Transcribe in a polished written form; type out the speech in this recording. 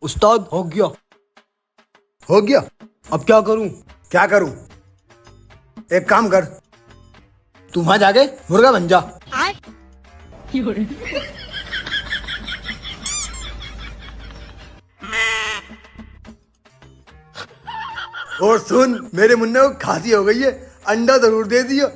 उस्ताद हो गया। हो गया। अब क्या करूं? क्या करूं? एक काम कर, तू वहां जाके मुर्गा बन जा। और सुन, मेरे मुन्ने को खांसी हो गई है, अंडा जरूर दे दियो।